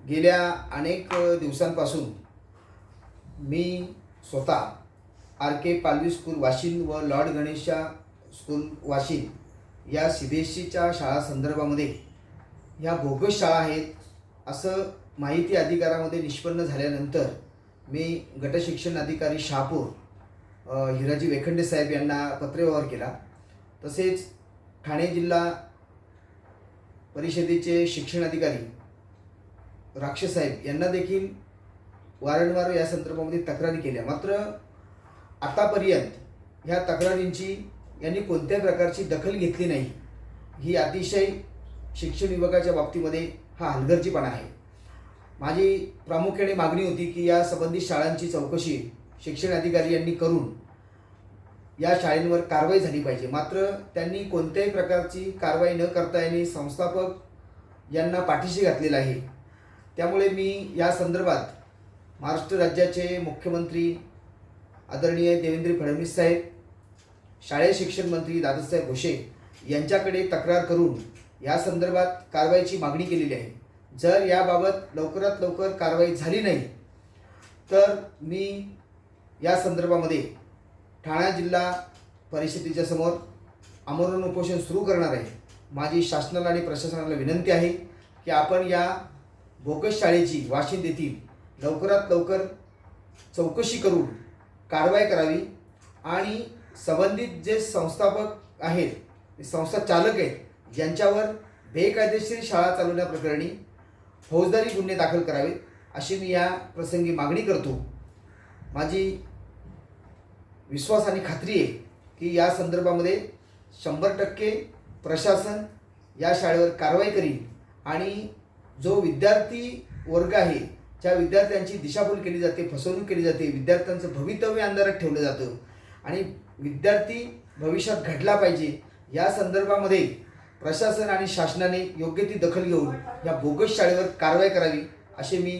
गेल्या अनेक दिवसांपासून मी स्वतः आर.के. पालवी स्कूल वाशिम व लॉर्ड गणेशा स्कूल वाशिम या सीबीएसईच्या शाळा संदर्भामध्ये ह्या बोगस शाळा आहेत असं माहिती अधिकारामध्ये निष्पन्न झाल्यानंतर मी गटशिक्षण अधिकारी शहापूर हिराजी वेखंडे साहेब यांना पत्रव्यवहार केला। तसेच ठाणे जिल्हा परिषदेचे शिक्षण अधिकारी राक्षस साहेब यांना देखील वारंवार या संदर्भामध्ये तक्रारी केल्या। मात्र आतापर्यंत ह्या तक्रारींची यांनी कोणत्याही प्रकारची दखल घेतली नाही। ही अतिशय शिक्षण विभागाच्या बाबतीमध्ये हा हलगर्जीपणा आहे। माझी प्रामुख्याने मागणी होती की या संबंधित शाळांची चौकशी शिक्षण अधिकारी यांनी करून या शाळेंवर कारवाई झाली पाहिजे। मात्र त्यांनी कोणत्याही प्रकारची कारवाई न करता यांनी संस्थापक यांना पाठीशी घातलेला आहे। त्यामुळे मी या संदर्भात महाराष्ट्र राज्याचे मुख्यमंत्री आदरणीय देवेंद्र फडणवीस साहेब, शालेय शिक्षण मंत्री दादासाहेब भुसे यांच्याकडे तक्रार करून या संदर्भात कारवाईची मागणी केलेली आहे। जर याबाबत लवकरात लवकर कारवाई झाली नाही तर मी या संदर्भामध्ये ठाणे जिल्हा परिषदेच्या समोर आमरण उपोषण सुरू करणार आहे। माझी शासनाला आणि प्रशासनाला विनंती आहे की आपण या बोगस शाळेची वाशिम येथील लवकरात लवकर चौकशी करून कारवाई करावी आणि संबंधित जे संस्थापक आहेत, संस्था चालक आहेत, यांच्यावर बेकायदेशीर शाळा चालवण्याप्रकरणी फौजदारी गुन्हे दाखल करावेत अशी मी या प्रसंगी मागणी करतो। माझी विश्वास आणि खात्री आहे की या संदर्भामध्ये 100% प्रशासन या शाळेवर कारवाई करील आणि जो विद्यार्थी वर्ग आहे, ज्या विद्यार्थ्यांची दिशाभूल केली जाते, फसवणूक केली जाते, विद्यार्थ्यांचं भवितव्य अंधारात ठेवलं जातं आणि विद्यार्थी भविष्यात घडला पाहिजे, या संदर्भामध्ये प्रशासन आणि शासनाने योग्य ती दखल घेऊन या बोगस शाळेवर कारवाई करावी असे मी